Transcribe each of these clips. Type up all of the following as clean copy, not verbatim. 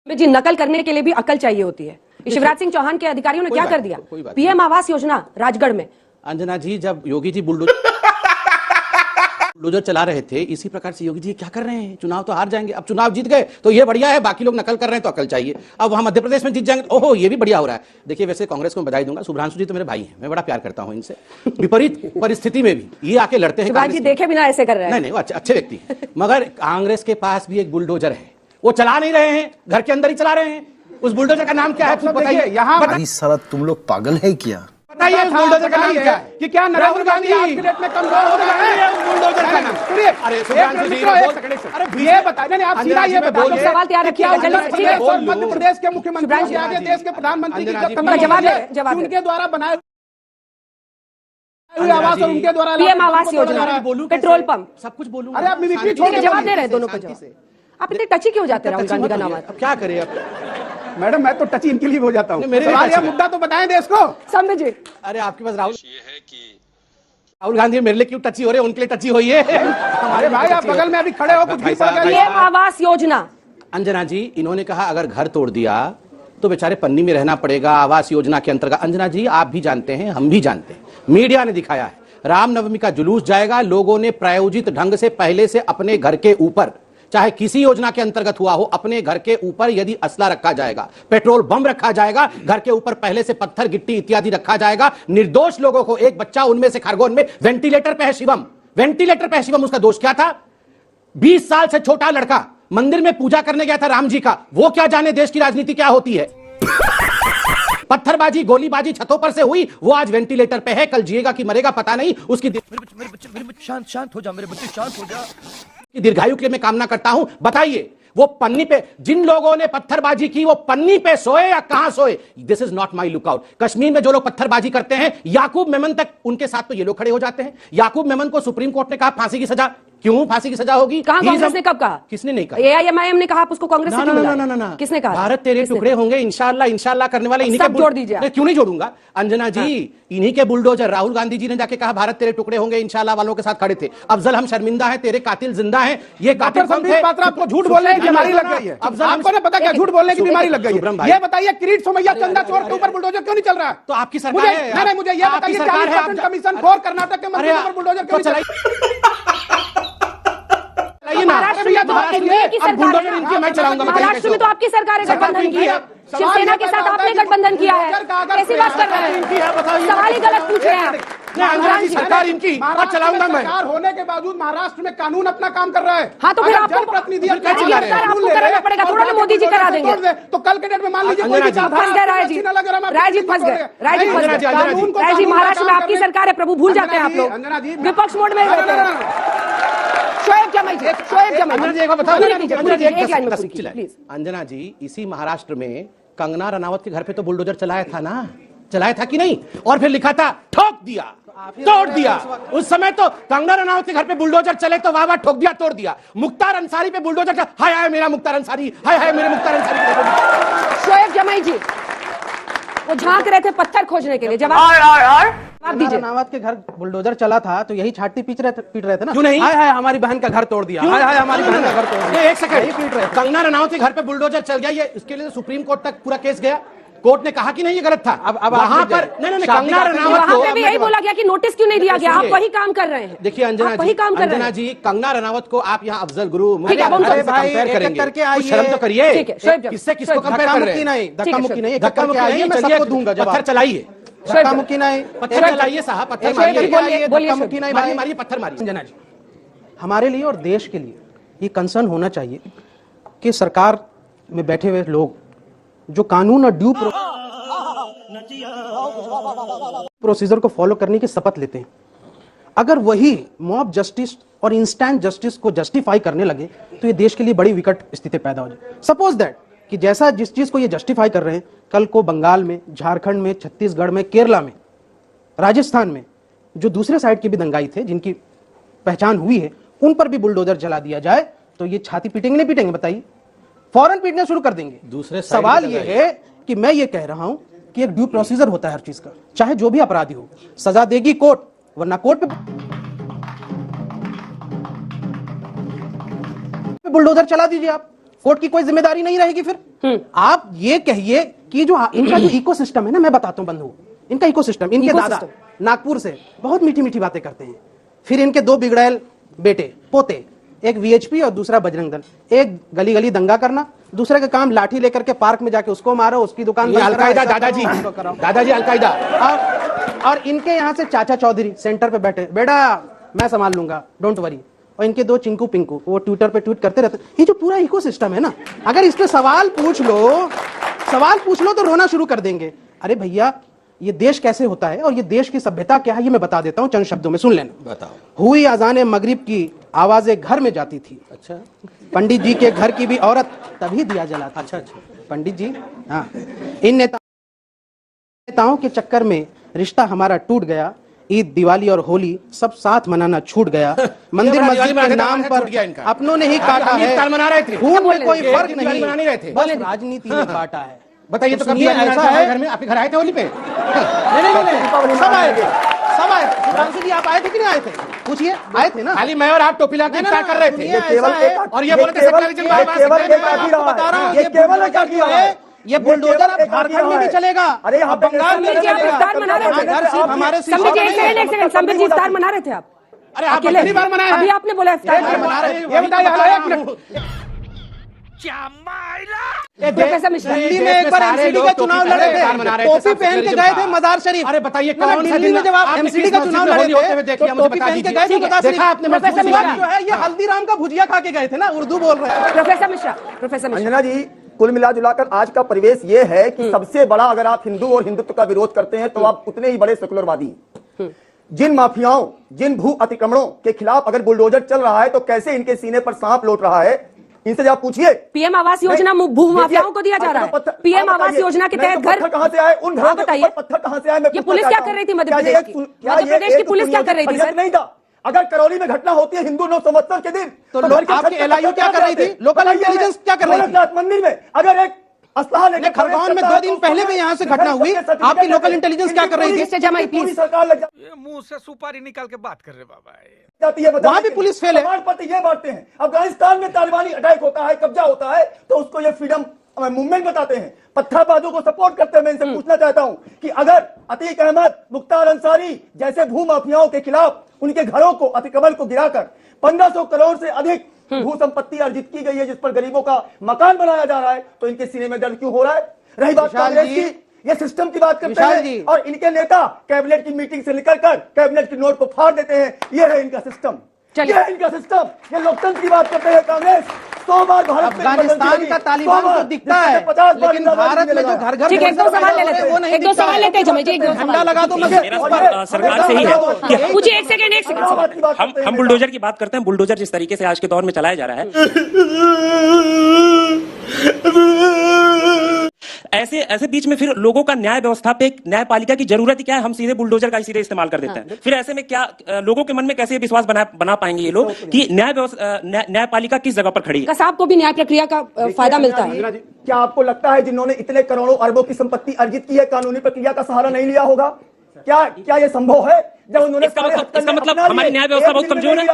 जी, नकल करने के लिए भी अकल चाहिए होती है। शिवराज सिंह चौहान के अधिकारियों ने क्या कर दिया? पीएम आवास योजना राजगढ़ में। अंजना जी, जब योगी जी बुलडोजर चला रहे थे, इसी प्रकार से योगी जी क्या कर रहे हैं? चुनाव तो हार जाएंगे, अब चुनाव जीत गए तो ये बढ़िया है, बाकी लोग नकल कर रहे हैं तो अकल चाहिए। अब वहां मध्य प्रदेश में जीत जाएंगे, ओहो ये भी बढ़िया हो रहा है। देखिए, वैसे कांग्रेस को मैं बधाई दूंगा, शुभ्रांशु जी तो मेरे भाई हैं, मैं बड़ा प्यार करता हूं इनसे। विपरीत परिस्थिति में भी ये आके लड़ते हैं। शिवराज जी देखे बिना ऐसे कर रहे हैं। नहीं, वो अच्छे व्यक्ति हैं, मगर कांग्रेस के पास भी एक बुलडोजर है, वो चला नहीं रहे हैं, घर के अंदर ही चला रहे हैं। उस बुलडोजर का नाम क्या है बताइए? यहाँ साला तुम लोग पागल है क्या? बताइए उस बुलडोजर का नाम क्या है? कि क्या नरेंद्र गांधी आज के डेट में कमजोर हो गए हैं? उस बुलडोजर का नाम सुनिए। अरे ये बताइए ना, आप सीधा ये बताइए, सवाल तैयार रखिए। मध्य प्रदेश के मुख्यमंत्री के आगे देश के प्रधानमंत्री की जवाब उनके द्वारा बनाए हुए आवास और उनके द्वारा PM Awas Yojana, petrol pump, सब कुछ बोलूं। अरे आप मिमिक्री छोड़ के जवाब दे रहे हैं दोनों को। आप इतने टची क्यों जाते हैं राहुल गांधी का नाम? अब क्या करें? अब मैडम मैं तो टची इनके लिए हो जाता हूँ। मेरे मुद्दा तो बताएं देश को। समझिए। अरे आपके पास राहुल गांधी मेरे लिए क्यों टची हो रहे हैं? उनके लिए टची होइए। हमारे भाई आप बगल में अभी खड़े हो, कुछ भी पीएम आवास योजना। अंजना जी, इन्होंने कहा अगर घर तोड़ दिया तो बेचारे पन्नी में रहना पड़ेगा आवास योजना के अंतर्गत। अंजना जी, आप भी जानते हैं, हम भी जानते हैं, मीडिया ने दिखाया है, रामनवमी का जुलूस जाएगा, लोगों ने प्रायोजित ढंग से पहले से अपने घर के ऊपर, चाहे किसी योजना के अंतर्गत हुआ हो, अपने घर के ऊपर यदि असला रखा जाएगा, पेट्रोल बम रखा जाएगा, घर के ऊपर पहले से पत्थर गिट्टी इत्यादि रखा जाएगा, निर्दोष लोगों को, एक बच्चा उनमें से खरगोन में वेंटिलेटर पे है शिवम, वेंटिलेटर पे है शिवम, उसका दोष क्या था? 20 साल से छोटा लड़का मंदिर में पूजा करने गया था राम जी का, वो क्या जाने देश की राजनीति क्या होती है? पत्थरबाजी गोलीबाजी छतों पर से हुई, वो आज वेंटिलेटर पे है, कल जिएगा कि मरेगा पता नहीं। उसकी शांत हो जा मेरे बच्चे, शांत हो जा। दीर्घायु के लिए मैं कामना करता हूं। बताइए, वो पन्नी पे जिन लोगों ने पत्थरबाजी की, वो पन्नी पे सोए या कहां सोए? This is not my lookout. Kashmir में जो लोग पत्थरबाजी करते हैं, याकूब मेमन तक उनके साथ तो ये लोग खड़े हो जाते हैं। याकूब मेमन को सुप्रीम कोर्ट ने कहा फांसी की सजा, क्यों फांसी की सजा होगी? कहां कांग्रेस ने कब कहा? किसने नहीं कहा? एआईएमआईएम ने कहा आप उसको कांग्रेस से क्यों मिलाया? ना, किसने कहा? भारत तेरे टुकड़े होंगे इंशाल्लाह, इंशाल्लाह करने वाले इन्हीं के जोड़ दीजिए। क्यों नहीं जोड़ूंगा अंजना जी? इन्हीं के बुलडोजर राहुल गांधी जी ने जाके कहा भारत तेरे टुकड़े होंगे इंशाल्लाह वालों के साथ खड़े थे। अफजल हम शर्मिंदा है, तेरे कातिल जिंदा है। ये कातिल संदीप पात्रा, आपको झूठ बोलने की बीमारी लग गई है। आपको ना पता क्या झूठ बोलने की बीमारी लग गई है? ये बताइए, किरीट सोमैया चंदा चोर के ऊपर बुलडोजर क्यों नहीं चल रहा है? तो आपकी सरकार है। नहीं, मुझे ये बताइए, 40% कमीशन खोर कर्नाटक के मंत्री पर बुलडोजर क्यों नहीं? महाराष्ट्र में तो आपकी सरकार है, गठबंधन की है, शिवसेना के साथ आपने गठबंधन किया है, कैसी बात कर रहे हैं? सवाल ही गलत पूछ रहे हैं आप। सरकार इनकी चलाऊंगा मैं। सरकार होने के बावजूद महाराष्ट्र में कानून अपना काम कर रहा है। हाँ, तो फिर आपको प्रतिनिधि आपको कराना पड़ेगा, थोड़ा ना मोदी जी करा देंगे। तो कल के डेट में मान लीजिए फंस गए राय जी, राय जी महाराष्ट्र में आपकी सरकार है प्रभु, भूल जाते हैं आप लोग, विपक्ष मोड में। अंजना जी, इसी महाराष्ट्र में कंगना रनावत के घर पे तो बुलडोजर चलाया था ना, चलाया था कि नहीं? और फिर लिखा था ठोक दिया, तोड़ दिया। उस समय तो कंगना रनावत के घर पे बुलडोजर चले तो वाह वाह, ठोक दिया, तोड़ दिया। मुख्तार अंसारी पे बुलडोजर, हाय हाय मेरा मुख्तार अंसारी, हाय हाय मेरे मुख्तार अंसारी। शोएब जमाई जी वो झांक रहे थे पत्थर खोजने के लिए, जवाब दीजिए। रनावत के घर बुलडोजर चला था तो यही छाती पीट रहे थे ना? क्यों नहीं? हाय हाय हमारी बहन का घर तोड़ दिया, हाय हाय हमारी बहन का घर तोड़ दिया। एक सेकंड, कंगना रनावत के घर पे बुलडोजर चल गया, ये इसके लिए सुप्रीम कोर्ट तक पूरा केस गया, कोर्ट ने कहा कि नहीं ये गलत था। अब वहां पर नहीं, कंगना रनावत को भी यही बोला गया कि नोटिस क्यों नहीं दिया गया? आप वही काम कर रहे हैं। देखिए अंजना जी, कंगना रनावत को आप यहाँ अफजल गुरु कंपेयर करेंगे, शर्म तो करिए। किससे किसको कंपेयर कर रहे हैं? धक्का मुक्की नहीं, धक्का मुक्की नहीं, मैं सबको दूंगा जवाब। पत्थर चलाइए, धक्का मुक्की नहीं, पत्थर चलाइए साहब, पत्थर मारिए, धक्का मुक्की नहीं, मारिए पत्थर मारिए। अंजना जी, हमारे लिए और देश के लिए ये कंसर्न होना चाहिए कि सरकार में बैठे हुए लोग जो कानून और ड्यू प्रोसीजर को फॉलो करने की शपथ लेते हैं, अगर वही मॉब जस्टिस और इंस्टेंट जस्टिस को जस्टिफाई करने लगे तो ये देश के लिए बड़ी विकट स्थिति पैदा हो जाए। सपोज दैट कि जैसा जिस चीज को ये जस्टिफाई कर रहे हैं, कल को बंगाल में, झारखंड में, छत्तीसगढ़ में, केरला में, राजस्थान में जो दूसरे साइड के भी दंगाई थे जिनकी पहचान हुई है, उन पर भी बुलडोजर चला दिया जाए तो ये छाती पीटेंगे नहीं पीटेंगे? बताइए, फौरन पीटना शुरू कर देंगे। दूसरे सवाल ये है कि मैं ये कह रहा हूं कि एक ड्यू प्रोसीजर होता है हर चीज का, चाहे जो भी अपराधी हो, सजा देगी कोर्ट, वरना कोर्ट पे बुलडोजर चला दीजिए आप, कोर्ट की कोई जिम्मेदारी नहीं रहेगी फिर। आप ये कहिए कि जो इनका जो इकोसिस्टम है ना, मैं बताता हूं बंधु, इनका इकोसिस्टम, इनके दादा नागपुर से बहुत मीठी मीठी बातें करते हैं, फिर इनके दो बिगड़ैल बेटे पोते, एक वीएचपी और दूसरा बजरंग दल, एक गली गली दंगा करना, दूसरे का काम लाठी लेकर के पार्क में जाके उसको मारो, उसकी दुकान अलकायदा दादाजी, दादाजी अलकायदा। और इनके यहाँ से चाचा चौधरी सेंटर पे बैठे, बेटा मैं संभाल लूंगा, डोंट वरी। और इनके दो चिंकू पिंकू वो ट्विटर पे ट्वीट करते रहते। ये जो पूरा इकोसिस्टम है ना, अगर इस पे सवाल पूछ लो तो रोना शुरू कर देंगे। अरे भैया, ये देश कैसे होता है और ये देश की सभ्यता क्या है, ये मैं बता देता हूं चंद शब्दों में, सुन लेना। बताओ। हुई अजान मगरिब की आवाजें घर में जाती थी। अच्छा। पंडित जी के घर की भी औरत तभी दिया जलाती। अच्छा अच्छा। पंडित जी, हाँ। इन नेताओं के चक्कर में रिश्ता हमारा टूट गया। ईद, दिवाली और होली सब साथ मनाना छूट गया। मंदिर मस्जिद के नाम पर अपनों ने ही काटा है। मना रहे थे, खून में कोई फर्क नहीं, नहीं रहे थे, बस राजनीति ने काटा है। बताइए तो कभी ऐसा है घर में? आपके घर आए थे होली पे? नहीं, सब आए थे। सुधांशु जी आप आए थे कि नहीं आए थे? पूछिए, आए थे ना? खाली मैं और आप टोपी लगा के कर रहे थे और ये बोले थे ये बुलडोजर अब झारखंड में भी चलेगा, अरे यहाँ बंगाल में इफ्तार मना रहे थे। हमारे संबित जी एक सेकंड, संबित जी इफ्तार मना रहे थे आप? अरे आप कितनी बार मनाए? अभी आपने बोला इफ्तार मना रहे, ये बताइए। प्रोफेसर मिश्रा दिल्ली में एक बार एमसीडी का चुनाव लड़े थे, टोपी पहन के गए थे मजार शरीफ। अरे बताइए कौन सा दिल्ली में जब आप एमसीडी का चुनाव लड़े थे तो टोपी पहन के गए थे मजार शरीफ। प्रोफेसर मिश्रा जो है ये हल्दीराम का भुजिया खा के गए थे ना, उर्दू बोल रहे हैं। प्रोफेसर मिश्रा अंजना जी, कुल मिला जुलाकर आज का परिवेश ये है कि सबसे बड़ा, अगर आप हिंदू और हिंदुत्व का विरोध करते हैं तो आप उतने ही बड़े सेकुलरवादी हैं। जिन माफियाओं, जिन भू अतिक्रमणों के खिलाफ अगर बुलडोजर चल रहा है तो कैसे इनके सीने पर सांप लौट रहा है, इनसे आप पूछिए। पीएम आवास योजना भू माफियाओं को दिया जा रहा है। पीएम आवास योजना के तहत घर कहां से आए? उन घरों बताइए, पत्थर कहां से आए? ये पुलिस क्या कर रही थी? मध्य प्रदेश की पुलिस क्या कर रही थी सर? नहीं था। अगर करौली में घटना होती है हिंदू 9 संवत्सर के दिन तो आपके एलआईयू क्या कर रही थी? लोकल इंटेलिजेंस क्या कर रही थी? मंदिर में अगर एक खरगोन में 2 दिन पहले भी यहाँ से घटना हुई, आपकी लोकल इंटेलिजेंस क्या कर रही थी? सरकार लग मुंह से सुपारी निकाल के बात कर रहे बाबा। जाती है, वहां भी पुलिस फेल है। पति ये बांटते हैं। अफगानिस्तान में तालिबानी अटैक होता है, कब्जा होता है, तो उसको ये फ्रीडम मूवमेंट बताते हैं, पत्थरबाजों को सपोर्ट करते हैं। मैं इनसे पूछना चाहता हूं कि अगर अतीक अहमद, मुख्तार अंसारी जैसे भू माफियाओं के खिलाफ उनके घरों को, अतिक्रमण को गिराकर 1500 करोड़ से अधिक भू संपत्ति अर्जित की गई है, जिस पर गरीबों का मकान बनाया जा रहा है, तो इनके सीने में दर्द क्यों हो रहा है? रही बात कांग्रेस की, ये सिस्टम की बात करते हैं और इनके नेता कैबिनेट की मीटिंग से निकलकर कैबिनेट की नोट को फाड़ देते हैं। ये है इनका सिस्टम, ये है इनका सिस्टम। ये लोकतंत्र की बात करते हैं कांग्रेस। 100 बार भारत अफगानिस्तान का तालिबान को दिखता है, लेकिन भारत में जो घर घर ठीक है, एक दो सवाल ले लेते हैं, एक दो सवाल लेते हैं, जमें जी, एक दो झंडा लगा दो। सरकार से ही है। पूछिए, एक सेकंड। हम बुलडोजर की बात करते हैं। बुलडोजर जिस तरीके से आज के दौर में चलाया जा रहा है, ऐसे बीच में फिर लोगों का न्याय व्यवस्था पे, न्यायपालिका की जरूरत ही क्या है? हम सीधे बुलडोजर का सीधे इस्तेमाल कर देते हैं। फिर ऐसे में क्या लोगों के मन में कैसे विश्वास बना पाएंगे ये लोग कि न्यायपालिका किस जगह पर खड़ी है? कसाब को भी न्याय प्रक्रिया का फायदा मिलता है। क्या आपको लगता है जिन्होंने इतने करोड़ों अरबों की संपत्ति अर्जित की है, कानूनी प्रक्रिया का सहारा नहीं लिया होगा? क्या ये संभव है? जब उन्होंने इसका मतलब हमारी न्याय व्यवस्था बहुत कमजोर है।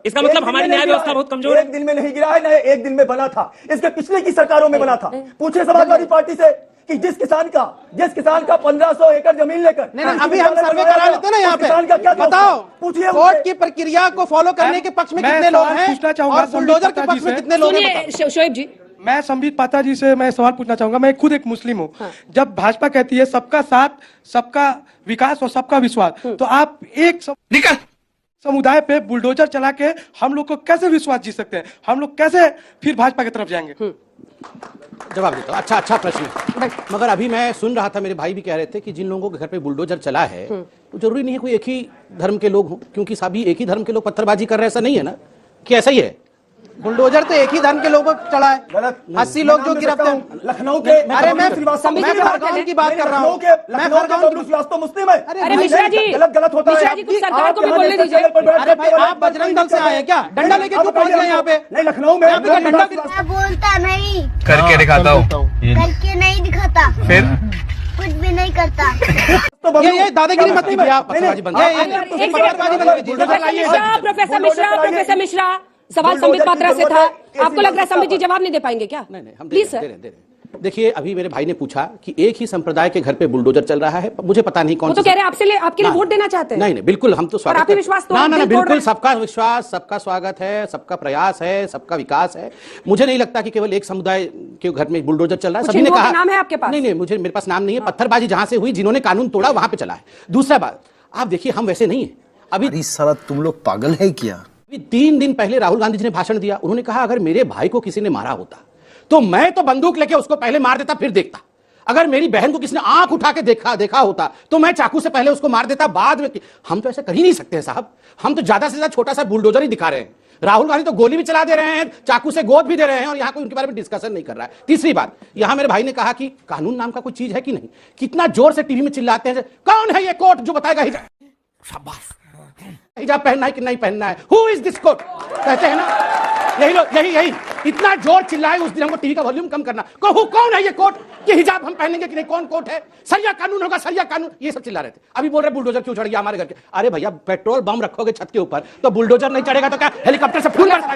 इसका मतलब हमारी न्याय व्यवस्था बहुत कमजोर है। एक दिन में नहीं गिरा है, न एक दिन में बना था, इसके पिछले की सरकारों में बना था। पूछे समाजवादी पार्टी से कि जिस किसान का 1500 एकड़ जमीन लेकर, नहीं, अभी हम सर्वे करा लेते हैं ना यहाँ पे, बताओ पूछिए कोर्ट की प्रक्रिया को फॉलो करने के पक्ष में कितने लोग हैं और बुलडोजर के पक्ष में कितने लोग हैं? शोएब जी, मैं संबित पात्रा जी से मैं सवाल पूछना चाहूंगा। मैं खुद एक मुस्लिम हूँ। जब भाजपा कहती है सबका साथ, सबका विकास और सबका विश्वास, तो आप एक समुदाय पे बुलडोजर चला के हम लोग को कैसे विश्वास जी सकते हैं? हम लोग कैसे फिर भाजपा की तरफ जाएंगे? जवाब देता हूं। अच्छा प्रश्न है, मगर अभी मैं सुन रहा था, मेरे भाई भी कह रहे थे कि जिन लोगों के घर पे बुलडोजर चला है तो जरूरी नहीं है कोई एक ही धर्म के लोग हों, क्योंकि सभी एक ही धर्म के लोग पत्थरबाजी कर रहे हैं, ऐसा नहीं है ना कि ऐसा ही है? बुलडोजर तो एक ही धर्म के लोगों को चला है। 80 लोग जो गिरफ्तार लखनऊ के, अरे मैं खरगोन की बात कर रहा हूँ। मैं खरगोन श्रीवास्तव मुस्लिम है। अरे मिश्रा जी, गलत होता है। मिश्रा जी, कुछ सरकार को भी बोलने दीजिए। अरे भाई, आप बजरंग दल से आए हैं क्या? डंडा लेके क्यों पहुंच गए यहाँ पे? नहीं, लखनऊ में डंडा बोलता नहीं, करके दिखाता हूँ। करके नहीं दिखाता, फिर कुछ भी नहीं करता। ये दादागिरी मत कीजिए आप। प्रोफेसर मिश्रा, सवाल संबित पात्रा से था। आपको लग रहा है संबित जी जवाब नहीं दे पाएंगे क्या? नहीं, हम प्लीज दे सर। रहे हैं। देखिए, अभी मेरे भाई ने पूछा कि एक ही संप्रदाय के घर पे बुलडोजर चल रहा है, मुझे पता नहीं कौन वो तो कह रहे हैं आपके लिए वोट देना चाहते हैं। नहीं, बिल्कुल, हम तो स्वागत आपने विश्वास तोड़ ना, रहे बिल्कुल, हैं। सबका विश्वास, सबका स्वागत है, सबका प्रयास है, सबका विकास है। मुझे नहीं लगता कि केवल एक समुदाय के घर में बुलडोजर चल रहा है। सभी ने कहा, नाम है आपके पास? नहीं, मेरे पास नाम नहीं है। पत्थरबाजी जहां से हुई, जिन्होंने कानून तोड़ा, वहां पे चला है। दूसरा बात, आप देखिए, हम वैसे नहीं है। अभी साला तुम लोग पागल है क्या? 3 दिन पहले राहुल गांधी जी ने भाषण दिया। उन्होंने कहा, अगर मेरे भाई को किसी ने मारा होता तो मैं तो बंदूक लेके उसको पहले मार देता, फिर देखता। अगर मेरी बहन को किसी ने आंख उठा के देखा होता तो मैं चाकू से पहले उसको मार देता, बाद में। हम तो ऐसा कर ही नहीं सकते साहब। हम तो ज्यादा से ज्यादा छोटा सा बुलडोजर ही दिखा रहे हैं। राहुल गांधी तो गोली भी चला दे रहे हैं, चाकू से गोद भी दे रहे हैं, और यहां कोई उनके बारे में डिस्कशन नहीं कर रहा है। तीसरी बात, यहां मेरे भाई ने कहा कि कानून नाम का कोई चीज है कि नहीं। कितना जोर से टीवी में चिल्लाते हैं, कौन है ये कोर्ट जो बताएगा हिजाब पहनना है कि नहीं पहनना है? Who is this court? कहते हैं ना, यही लोग, यही इतना जोर चिल्लाए। उस दिन हमको टीवी का वॉल्यूम कम करना, कौन है ये कोर्ट कि हिजाब हम पहनेंगे कि नहीं? कौन कोर्ट है? सरिया कानून होगा, सरिया कानून, ये सब चिल्ला रहे थे। अभी बोल रहे बुलडोजर क्यों चढ़ गया हमारे घर के? अरे भैया, पेट्रोल बम रखोगे छत के ऊपर तो बुलडोजर नहीं चढ़ेगा तो क्या हेलीकॉप्टर से फूल बरसाएंगे?